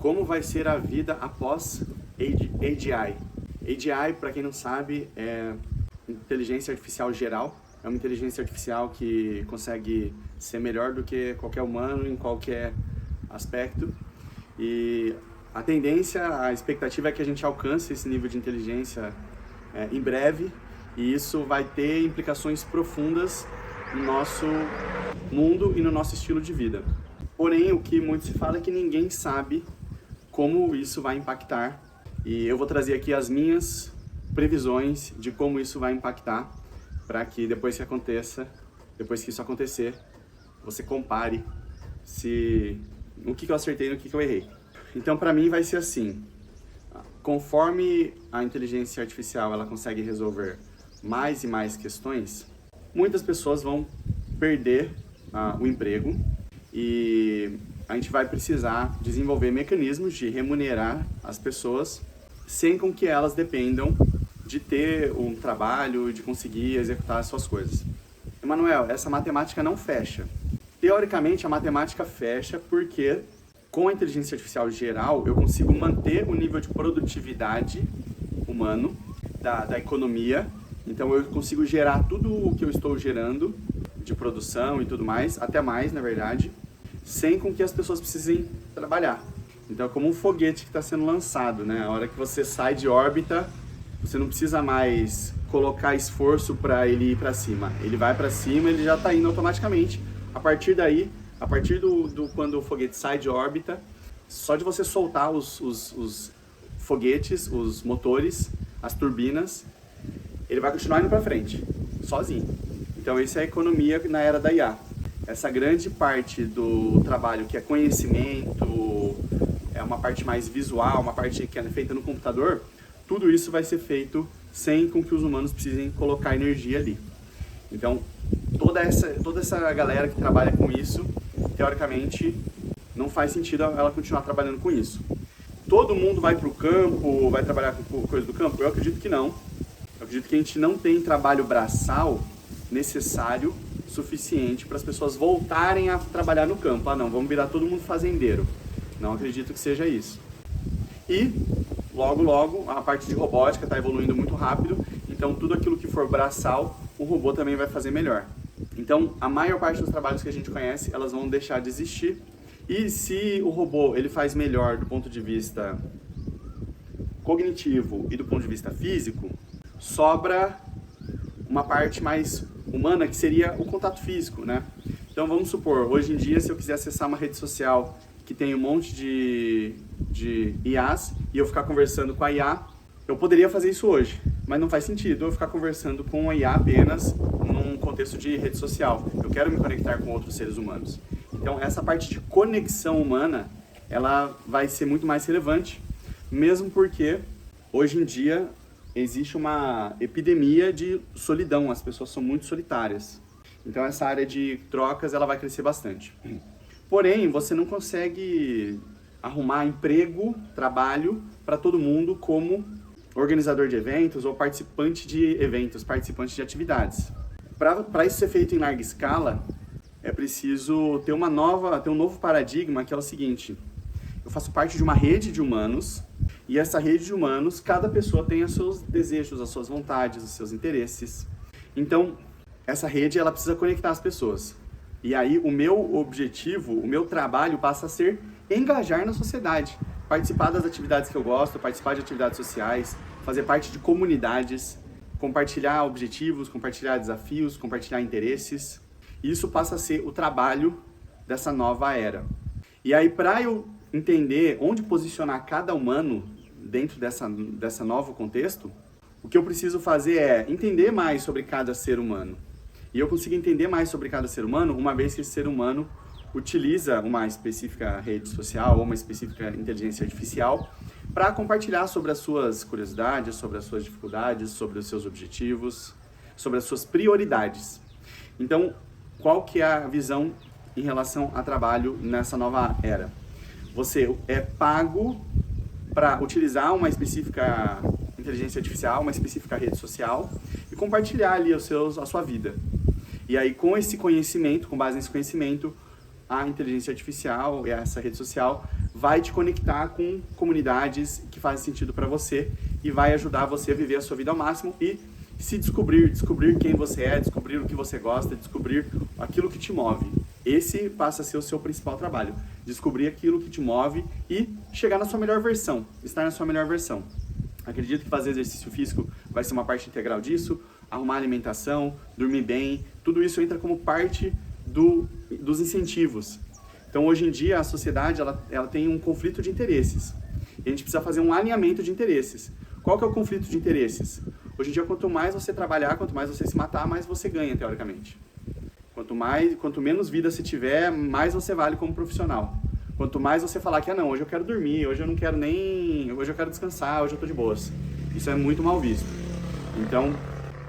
Como vai ser a vida após AGI? AGI, para quem não sabe, é inteligência artificial geral. É uma inteligência artificial que consegue ser melhor do que qualquer humano em qualquer aspecto. E a tendência, a expectativa é que a gente alcance esse nível de inteligência em breve, e isso vai ter implicações profundas no nosso mundo e no nosso estilo de vida. Porém, o que muito se fala é que ninguém sabe como isso vai impactar, e eu vou trazer aqui as minhas previsões de como isso vai impactar, para que depois que isso acontecer, você compare no que eu acertei e no que eu errei. Então, para mim vai ser assim: conforme a inteligência artificial ela consegue resolver mais e mais questões, muitas pessoas vão perder o emprego, e a gente vai precisar desenvolver mecanismos de remunerar as pessoas sem com que elas dependam de ter um trabalho, de conseguir executar as suas coisas. Emanuel, essa matemática não fecha. Teoricamente, a matemática fecha porque com a inteligência artificial geral eu consigo manter o nível de produtividade humano da economia. Então eu consigo gerar tudo o que eu estou gerando de produção e tudo mais, até mais na verdade, sem com que as pessoas precisem trabalhar. Então é como um foguete que está sendo lançado, né? A hora que você sai de órbita, você não precisa mais colocar esforço para ele ir para cima. Ele vai para cima, ele já está indo automaticamente. A partir daí, quando o foguete sai de órbita, só de você soltar os foguetes, os motores, as turbinas, ele vai continuar indo para frente, sozinho. Então essa é a economia na era da IA. Essa grande parte do trabalho que é conhecimento, é uma parte mais visual, uma parte que é feita no computador, tudo isso vai ser feito sem com que os humanos precisem colocar energia ali. Então, toda essa galera que trabalha com isso, teoricamente, não faz sentido ela continuar trabalhando com isso. Todo mundo vai para o campo, vai trabalhar com coisa do campo? Eu acredito que não. Eu acredito que a gente não tem trabalho braçal necessário, suficiente para as pessoas voltarem a trabalhar no campo. Ah, não, vamos virar todo mundo fazendeiro. Não acredito que seja isso. E logo, a parte de robótica está evoluindo muito rápido, então tudo aquilo que for braçal, o robô também vai fazer melhor. Então, a maior parte dos trabalhos que a gente conhece, elas vão deixar de existir. E se o robô ele faz melhor do ponto de vista cognitivo e do ponto de vista físico, sobra uma parte mais humana, que seria o contato físico, né? Então, vamos supor, hoje em dia, se eu quiser acessar uma rede social que tem um monte de IAs, e eu ficar conversando com a IA, eu poderia fazer isso hoje, mas não faz sentido eu ficar conversando com a IA apenas num contexto de rede social. Eu quero me conectar com outros seres humanos. Então essa parte de conexão humana, ela vai ser muito mais relevante, mesmo porque hoje em dia existe uma epidemia de solidão, as pessoas são muito solitárias. Então essa área de trocas, ela vai crescer bastante. Porém, você não consegue arrumar emprego, trabalho para todo mundo como organizador de eventos ou participante de eventos, participante de atividades. Para isso ser feito em larga escala, é preciso ter um novo paradigma, que é o seguinte: eu faço parte de uma rede de humanos, e essa rede de humanos, cada pessoa tem os seus desejos, as suas vontades, os seus interesses. Então, essa rede ela precisa conectar as pessoas. E aí o meu objetivo, o meu trabalho passa a ser engajar na sociedade, participar das atividades que eu gosto, participar de atividades sociais, fazer parte de comunidades, compartilhar objetivos, compartilhar desafios, compartilhar interesses. Isso passa a ser o trabalho dessa nova era. E aí, para eu entender onde posicionar cada humano dentro dessa novo contexto, o que eu preciso fazer é entender mais sobre cada ser humano. E eu consigo entender mais sobre cada ser humano uma vez que esse ser humano utiliza uma específica rede social ou uma específica inteligência artificial para compartilhar sobre as suas curiosidades, sobre as suas dificuldades, sobre os seus objetivos, sobre as suas prioridades. Então, qual que é a visão em relação a trabalho nessa nova era? Você é pago para utilizar uma específica inteligência artificial, uma específica rede social e compartilhar ali a sua vida. E aí, com esse conhecimento, com base nesse conhecimento, a inteligência artificial e essa rede social vai te conectar com comunidades que fazem sentido para você e vai ajudar você a viver a sua vida ao máximo e se descobrir quem você é, descobrir o que você gosta, descobrir aquilo que te move. Esse passa a ser o seu principal trabalho, descobrir aquilo que te move e chegar na sua melhor versão, estar na sua melhor versão. Acredito que fazer exercício físico vai ser uma parte integral disso, arrumar alimentação, dormir bem, tudo isso entra como parte dos incentivos. Então, hoje em dia, a sociedade ela tem um conflito de interesses. E a gente precisa fazer um alinhamento de interesses. Qual que é o conflito de interesses? Hoje em dia, quanto mais você trabalhar, quanto mais você se matar, mais você ganha, teoricamente. Quanto menos vida você tiver, mais você vale como profissional. Quanto mais você falar que, não, hoje eu quero dormir, hoje eu não quero hoje eu quero descansar, hoje eu tô de boas. Isso é muito mal visto. Então,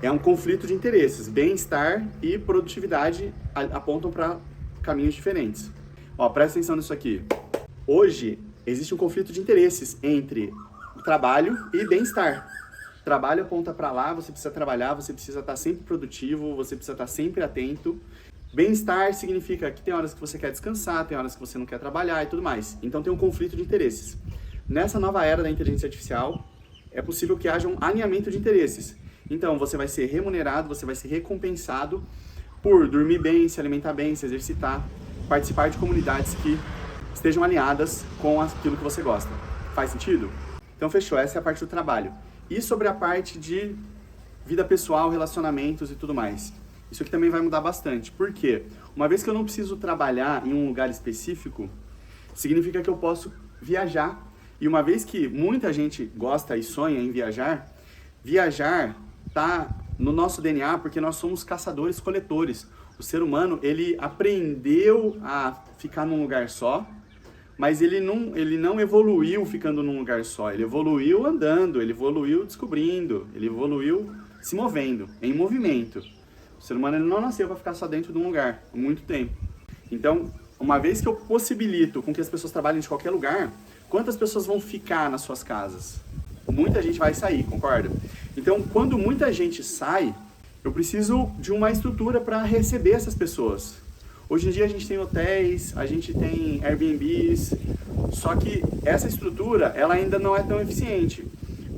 é um conflito de interesses. Bem-estar e produtividade apontam para caminhos diferentes. Ó, presta atenção nisso aqui. Hoje, existe um conflito de interesses entre o trabalho e bem-estar. Trabalho aponta para lá, você precisa trabalhar, você precisa estar sempre produtivo, você precisa estar sempre atento. Bem-estar significa que tem horas que você quer descansar, tem horas que você não quer trabalhar e tudo mais. Então tem um conflito de interesses. Nessa nova era da inteligência artificial, é possível que haja um alinhamento de interesses. Então você vai ser remunerado, você vai ser recompensado por dormir bem, se alimentar bem, se exercitar, participar de comunidades que estejam alinhadas com aquilo que você gosta. Faz sentido? Então fechou, essa é a parte do trabalho. E sobre a parte de vida pessoal, relacionamentos e tudo mais. Isso aqui também vai mudar bastante. Por quê? Uma vez que eu não preciso trabalhar em um lugar específico, significa que eu posso viajar. E uma vez que muita gente gosta e sonha em viajar, viajar está no nosso DNA porque nós somos caçadores-coletores. O ser humano, ele aprendeu a ficar num lugar só, mas ele não evoluiu ficando num lugar só. Ele evoluiu andando, ele evoluiu descobrindo, ele evoluiu se movendo, em movimento. O ser humano ele não nasceu para ficar só dentro de um lugar, por muito tempo. Então, uma vez que eu possibilito com que as pessoas trabalhem de qualquer lugar, quantas pessoas vão ficar nas suas casas? Muita gente vai sair, concorda? Então, quando muita gente sai, eu preciso de uma estrutura para receber essas pessoas. Hoje em dia a gente tem hotéis, a gente tem Airbnbs, só que essa estrutura ela ainda não é tão eficiente.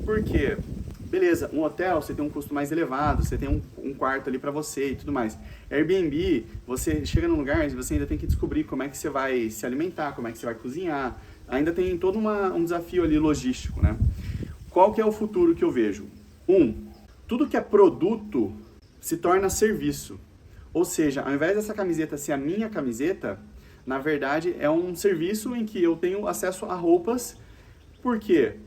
Por quê? Beleza, um hotel você tem um custo mais elevado, você tem um quarto ali para você e tudo mais. Airbnb, você chega num lugar e você ainda tem que descobrir como é que você vai se alimentar, como é que você vai cozinhar. Ainda tem todo um desafio ali logístico, né? Qual que é o futuro que eu vejo? Tudo que é produto se torna serviço. Ou seja, ao invés dessa camiseta ser a minha camiseta, na verdade é um serviço em que eu tenho acesso a roupas. Por quê?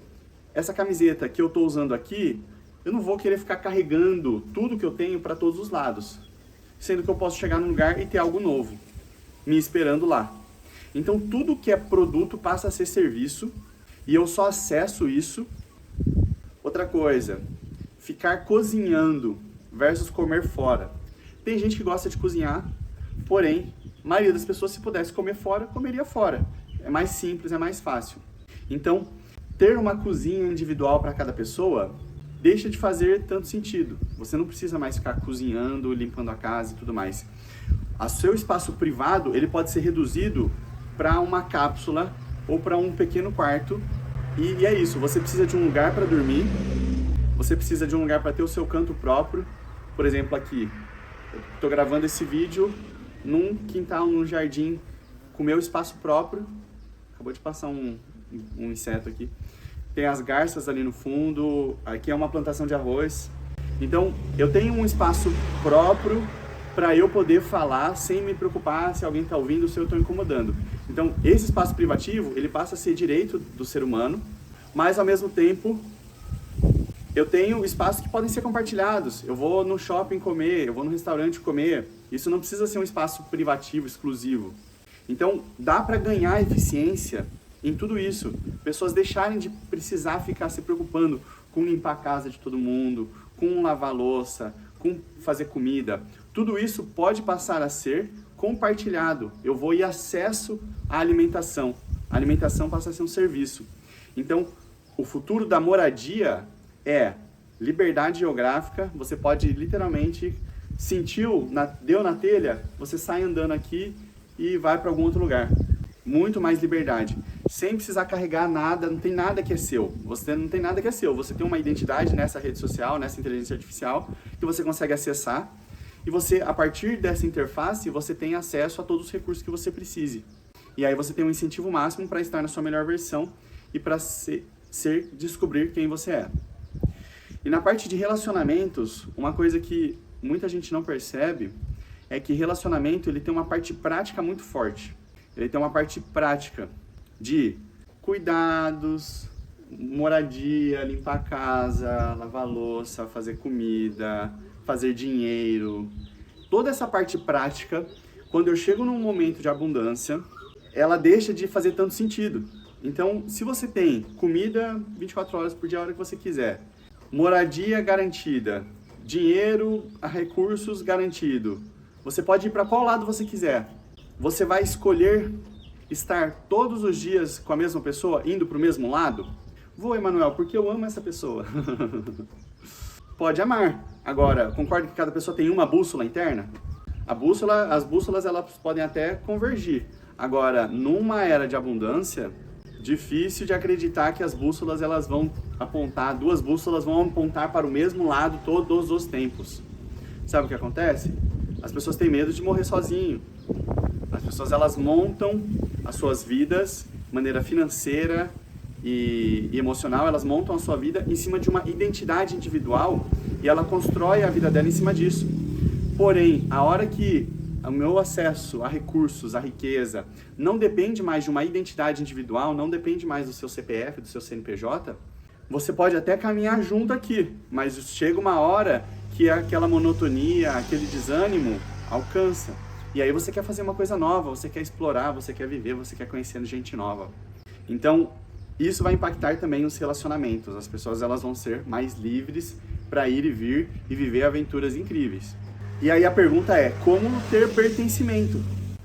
Essa camiseta que eu estou usando aqui, eu não vou querer ficar carregando tudo que eu tenho para todos os lados. Sendo que eu posso chegar num lugar e ter algo novo, me esperando lá. Então tudo que é produto passa a ser serviço e eu só acesso isso. Outra coisa, ficar cozinhando versus comer fora. Tem gente que gosta de cozinhar, porém, a maioria das pessoas, se pudesse comer fora, comeria fora. É mais simples, é mais fácil. Então, ter uma cozinha individual para cada pessoa deixa de fazer tanto sentido. Você não precisa mais ficar cozinhando, limpando a casa e tudo mais. O seu espaço privado, ele pode ser reduzido para uma cápsula ou para um pequeno quarto. E é isso, você precisa de um lugar para dormir, você precisa de um lugar para ter o seu canto próprio. Por exemplo, aqui, eu estou gravando esse vídeo num quintal, num jardim, com meu espaço próprio. Acabou de passar um inseto aqui. Tem as garças ali no fundo, aqui é uma plantação de arroz. Então, eu tenho um espaço próprio para eu poder falar sem me preocupar se alguém está ouvindo ou se eu estou incomodando. Então, esse espaço privativo, ele passa a ser direito do ser humano, mas ao mesmo tempo, eu tenho espaços que podem ser compartilhados. Eu vou no shopping comer, eu vou no restaurante comer. Isso não precisa ser um espaço privativo, exclusivo. Então, dá para ganhar eficiência em tudo isso. Pessoas deixarem de precisar ficar se preocupando com limpar a casa de todo mundo, com lavar a louça, com fazer comida. Tudo isso pode passar a ser compartilhado. Eu vou ir acesso à alimentação. A alimentação passa a ser um serviço. Então, o futuro da moradia é liberdade geográfica. Você pode literalmente sentiu, deu na telha, você sai andando aqui e vai para algum outro lugar. muito mais liberdade, sem precisar carregar nada, não tem nada que é seu. Você não tem nada que é seu. Você tem uma identidade nessa rede social, nessa inteligência artificial, que você consegue acessar. E você, a partir dessa interface, você tem acesso a todos os recursos que você precise. E aí você tem um incentivo máximo para estar na sua melhor versão e para descobrir quem você é. E na parte de relacionamentos, uma coisa que muita gente não percebe é que relacionamento ele tem uma parte prática muito forte. Ele tem uma parte prática de cuidados, moradia, limpar a casa, lavar a louça, fazer comida, fazer dinheiro. Toda essa parte prática, quando eu chego num momento de abundância, ela deixa de fazer tanto sentido. Então, se você tem comida 24 horas por dia, a hora que você quiser, moradia garantida, dinheiro, recursos garantido, você pode ir para qual lado você quiser. Você vai escolher estar todos os dias com a mesma pessoa, indo para o mesmo lado? Vou, Emanuel, porque eu amo essa pessoa. Pode amar. Agora, concorda que cada pessoa tem uma bússola interna? As bússolas elas podem até convergir. Agora, numa era de abundância, difícil de acreditar que as bússolas elas vão apontar, duas bússolas vão apontar para o mesmo lado todos os tempos. Sabe o que acontece? As pessoas têm medo de morrer sozinho. As pessoas elas montam as suas vidas de maneira financeira e emocional, elas montam a sua vida em cima de uma identidade individual e ela constrói a vida dela em cima disso. Porém, a hora que o meu acesso a recursos, a riqueza, não depende mais de uma identidade individual, não depende mais do seu CPF, do seu CNPJ, você pode até caminhar junto aqui, mas chega uma hora que aquela monotonia, aquele desânimo alcança. E aí você quer fazer uma coisa nova, você quer explorar, você quer viver, você quer conhecer gente nova. Então, isso vai impactar também os relacionamentos. As pessoas elas vão ser mais livres para ir e vir e viver aventuras incríveis. E aí a pergunta é, como ter pertencimento?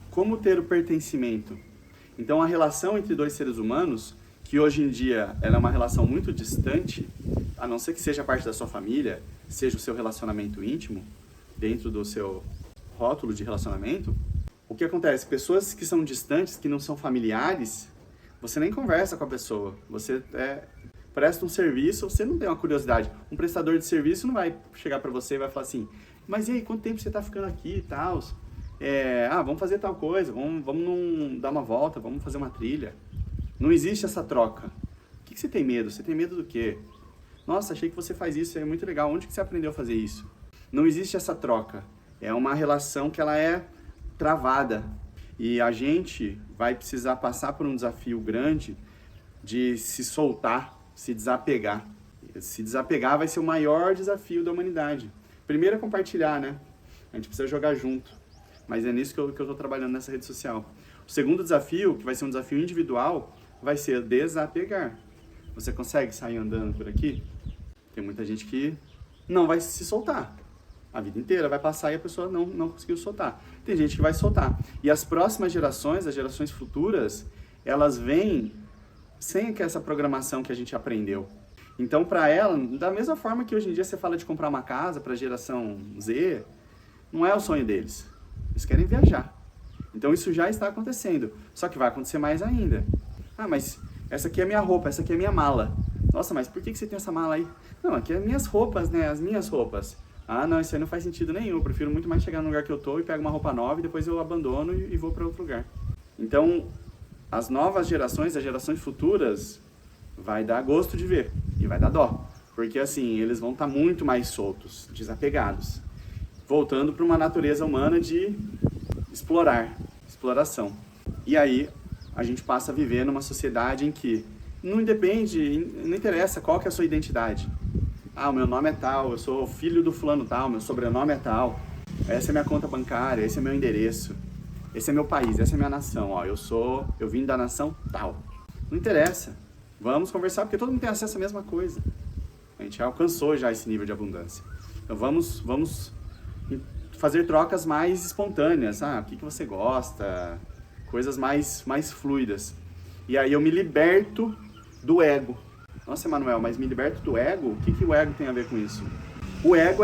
Como ter o pertencimento? Então, a relação entre dois seres humanos, que hoje em dia ela é uma relação muito distante, a não ser que seja parte da sua família, seja o seu relacionamento íntimo, dentro do seu rótulo de relacionamento, o que acontece? Pessoas que são distantes, que não são familiares, você nem conversa com a pessoa, você presta um serviço, você não tem uma curiosidade. Um prestador de serviço não vai chegar para você e vai falar assim, mas e aí, quanto tempo você está ficando aqui e tal? Vamos fazer tal coisa, vamos dar uma volta, vamos fazer uma trilha. Não existe essa troca. O que você tem medo? Você tem medo do quê? Nossa, achei que você faz isso, é muito legal. Onde que você aprendeu a fazer isso? Não existe essa troca. É uma relação que ela é travada. E a gente vai precisar passar por um desafio grande de se soltar, se desapegar. Se desapegar vai ser o maior desafio da humanidade. Primeiro é compartilhar, né? A gente precisa jogar junto. Mas é nisso que eu estou trabalhando nessa rede social. O segundo desafio, que vai ser um desafio individual, vai ser desapegar. Você consegue sair andando por aqui? Tem muita gente que não vai se soltar. A vida inteira vai passar e a pessoa não conseguiu soltar. Tem gente que vai soltar. E as próximas gerações, as gerações futuras, elas vêm sem essa programação que a gente aprendeu. Então, para ela, da mesma forma que hoje em dia você fala de comprar uma casa para a geração Z, não é o sonho deles. Eles querem viajar. Então, isso já está acontecendo. Só que vai acontecer mais ainda. Ah, mas essa aqui é minha roupa, essa aqui é minha mala. Nossa, mas por que você tem essa mala aí? Não, aqui é minhas roupas, né? As minhas roupas. Ah, não, isso aí não faz sentido nenhum. Eu prefiro muito mais chegar no lugar que eu tô e pego uma roupa nova e depois eu abandono e vou para outro lugar. Então, as novas gerações, as gerações futuras, vai dar gosto de ver e vai dar dó. Porque assim, eles vão estar muito mais soltos, desapegados. Voltando para uma natureza humana de exploração. E aí, a gente passa a viver numa sociedade em que não interessa qual que é a sua identidade. Ah, o meu nome é tal, eu sou filho do fulano tal, meu sobrenome é tal, essa é minha conta bancária, esse é meu endereço, esse é meu país, essa é minha nação, ó, eu vim da nação tal. Não interessa, vamos conversar porque todo mundo tem acesso à mesma coisa. A gente alcançou já esse nível de abundância. Então vamos fazer trocas mais espontâneas, o que você gosta, coisas mais fluidas. E aí eu me liberto do ego. Nossa, Emanuel, mas me liberto do ego? O que o ego tem a ver com isso? O ego